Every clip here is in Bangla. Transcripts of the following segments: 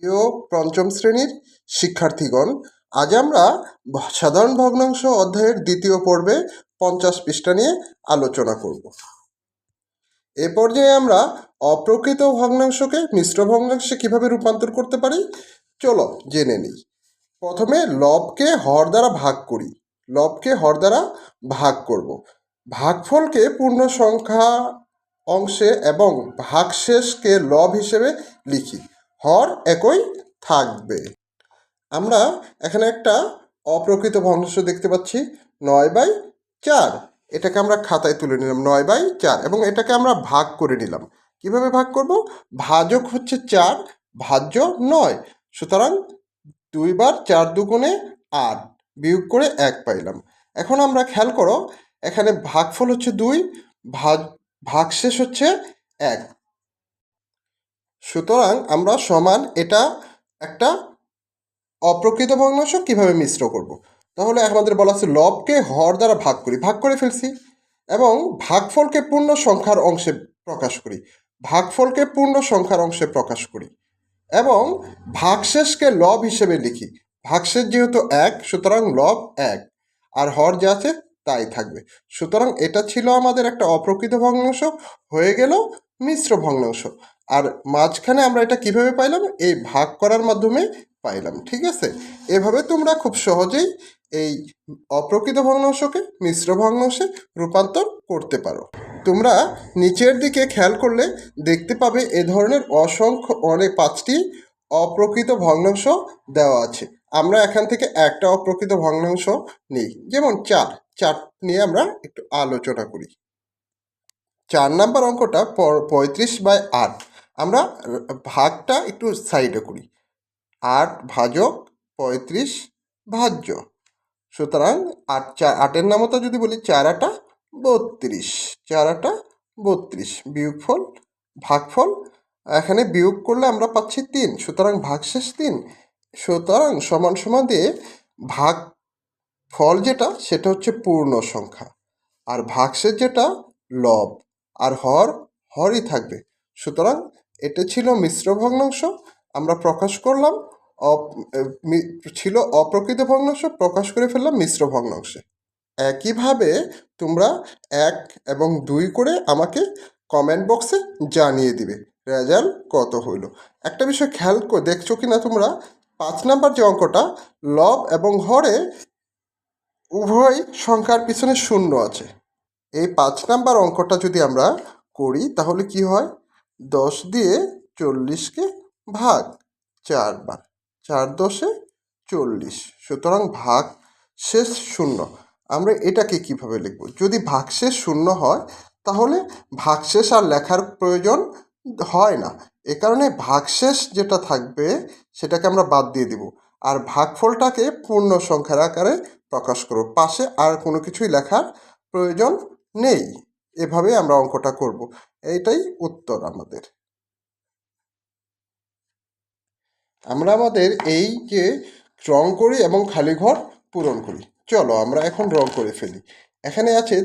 প্রিয় পঞ্চম শ্রেণীর শিক্ষার্থীগণ, আজ আমরা সাধারণ ভগ্নাংশ অধ্যায়ের দ্বিতীয় পর্বে 50 পৃষ্ঠা নিয়ে আলোচনা করব। এ পর্যায়ে আমরা অপ্রকৃত ভগ্নাংশকে মিশ্র ভগ্নাংশে কিভাবে রূপান্তর করতে পারি চলো জেনে নিই। প্রথমে লবকে হর দ্বারা ভাগ করি। লবকে হর দ্বারা ভাগ করব। ভাগফলকে পূর্ণ সংখ্যা অংশে এবং ভাগশেষকে লব হিসেবে লিখি। হর একই থাকবে। আমরা এখানে একটা অপ্রকৃত ভগ্নাংশ দেখতে পাচ্ছি 9/4। এটাকে আমরা খাতায় তুলে নিলাম 9/4 এবং এটাকে আমরা ভাগ করে নিলাম। কিভাবে ভাগ করব? ভাজক হচ্ছে 4, ভাজ্য 9, সুতরাং 2 বার 4 দুগুণে 8, বিয়োগ করে 1 পাইলাম। এখন আমরা খেয়াল করো, এখানে ভাগফল হচ্ছে 2, ভাগশেষ হচ্ছে 1, সুতরাং আমরা সমান এটা একটা অপ্রকৃত ভগ্নাংশ কিভাবে মিশ্র করব। তাহলে আমাদের বলা আছে লবকে হর দ্বারা ভাগ করি, ভাগ করে ফেলছি, এবং ভাগফলকে পূর্ণ সংখ্যার অংশে প্রকাশ করি, ভাগফলকে পূর্ণ সংখ্যার অংশে প্রকাশ করি, এবং ভাগশেষকে লব হিসেবে লিখি। ভাগশেষ যেহেতু 1, সুতরাং লব 1, আর হর যা আছে তাই থাকবে। সুতরাং এটা ছিল আমাদের একটা অপ্রকৃত ভগ্নাংশ, হয়ে গেল মিশ্র ভগ্নাংশ। আর মাঝখানে আমরা এটা কিভাবে পাইলাম? এই ভাগ করার মাধ্যমে পাইলাম। ঠিক আছে, এভাবে তোমরা খুব সহজেই এই অপ্রকৃত ভগ্নাংশকে মিশ্র ভগ্নাংশে রূপান্তর করতে পারো। তোমরা নিচের দিকে খেয়াল করলে দেখতে পাবে এ ধরনের অসংখ্য 5টি অপ্রকৃত ভগ্নাংশ দেওয়া আছে। আমরা এখান থেকে একটা অপ্রকৃত ভগ্নাংশ নিই, যেমন 4 নিয়ে আমরা একটু আলোচনা করি। 4 নাম্বার অঙ্কটা 35/8। আমরা ভাগটা একটু সাইডে করি। 8 ভাজক 35 ভাজ্য, সুতরাং 8-এর নামতা যদি বলি 4-8 32, 4-8 32, বিয়োগফল ভাগফল এখানে বিয়োগ করলে আমরা পাচ্ছি 3, সুতরাং ভাগশেষ 3, সুতরাং সমান সমান দিয়ে ভাগ ফল যেটা সেটা হচ্ছে পূর্ণ সংখ্যা, আর ভাগশেষ যেটা লব, আর হরই থাকবে। সুতরাং এটা ছিল মিশ্র ভগ্নাংশ, আমরা প্রকাশ করলাম। ছিল অপ্রকৃত ভগ্নাংশ, প্রকাশ করে ফেললাম মিশ্র ভগ্নাংশে। একইভাবে তোমরা 1 এবং 2 করে আমাকে কমেন্ট বক্সে জানিয়ে দিবে রেজাল্ট কত হইল। একটা বিষয় খেয়াল করে দেখছো কি না তোমরা, 5 নাম্বার যে অঙ্কটা, লব এবং হরে উভয় সংখ্যার পিছনে শূন্য আছে। এই 5 নাম্বার অঙ্কটা যদি আমরা করি তাহলে কি হয়? 10 দিয়ে 40কে ভাগ 4 বার, 4×10 40, সুতরাং ভাগ শেষ 0। আমরা এটাকে কিভাবে লিখব? যদি ভাগশেষ 0 হয় তাহলে ভাগশেষ আর লেখার প্রয়োজন হয় না। এ কারণে ভাগশেষ যেটা থাকবে সেটাকে আমরা বাদ দিয়ে দিব, আর ভাগফলটাকে পূর্ণ সংখ্যার আকারে প্রকাশ করব। পাশে আর কোনো কিছুই লেখার প্রয়োজন নেই। এভাবে আমরা অঙ্কটা করব। এইটাই উত্তর আমাদের। আমরা আমাদের এই যে রং করি এবং খালি ঘর পূরণ করি। চলো আমরা এখন রং করে ফেলি। এখানে আছে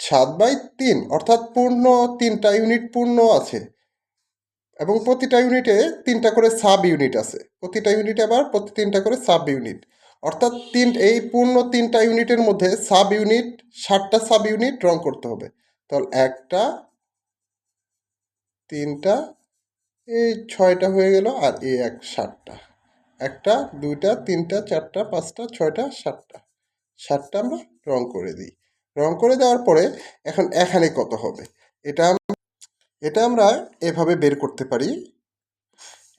7/3, অর্থাৎ পূর্ণ 3টা ইউনিট পূর্ণ আছে, এবং প্রতিটা ইউনিটে 3টা করে সাব ইউনিট আছে। প্রতিটা ইউনিটে আবার 3টা করে সাব ইউনিট, অর্থাৎ এই পূর্ণ 3টা ইউনিটের মধ্যে সাব ইউনিট 7টা সাব ইউনিট রং করতে হবে। তাহলে 1টা 3টা এই 6টা হয়ে গেল, আর এই 7টা, 1টা 2টা 3টা 4টা 5টা 6টা 7টা, 7টা আমরা রং করে দিই। রং করে দেওয়ার পরে এখন এখানে কত হবে এটা আমরা এভাবে বের করতে পারি।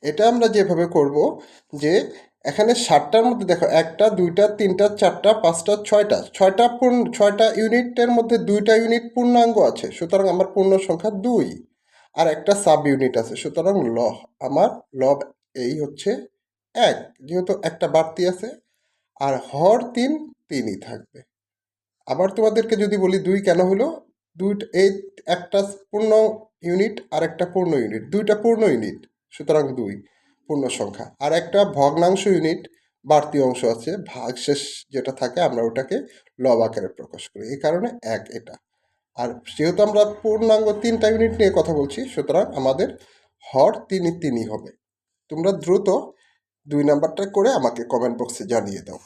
এটা আমরা যেভাবে করব যে এখানে 7টার মধ্যে দেখো 1টা 2টা 3টা 4টা 5টা 6টা ইউনিটের মধ্যে 2টা ইউনিট পূর্ণাঙ্গ আছে, সুতরাং আমার পূর্ণ সংখ্যা 2, আর একটা সাব ইউনিট আছে, সুতরাং আমার লব এই হচ্ছে 1, যেহেতু একটা বাড়তি আছে, আর হর 3ই থাকবে। আবার তোমাদেরকে যদি বলি 2 কেন হলো, এই একটা পূর্ণ ইউনিট আর একটা পূর্ণ ইউনিট, 2টা পূর্ণ ইউনিট, সুতরাং 2 পূর্ণ সংখ্যা, আর একটা ভগ্নাংশ ইউনিট বাড়তি অংশ আছে, ভাগশেষ যেটা থাকে আমরা ওটাকে লব আকারে প্রকাশ করি, এই কারণে 1 এটা। আর যেহেতু আমরা পূর্ণাঙ্গ 3টা ইউনিট নিয়ে কথা বলছি, সুতরাং আমাদের হর 3ই হবে। তোমরা দ্রুত 2 নাম্বারটা করে আমাকে কমেন্ট বক্সে জানিয়ে দাও।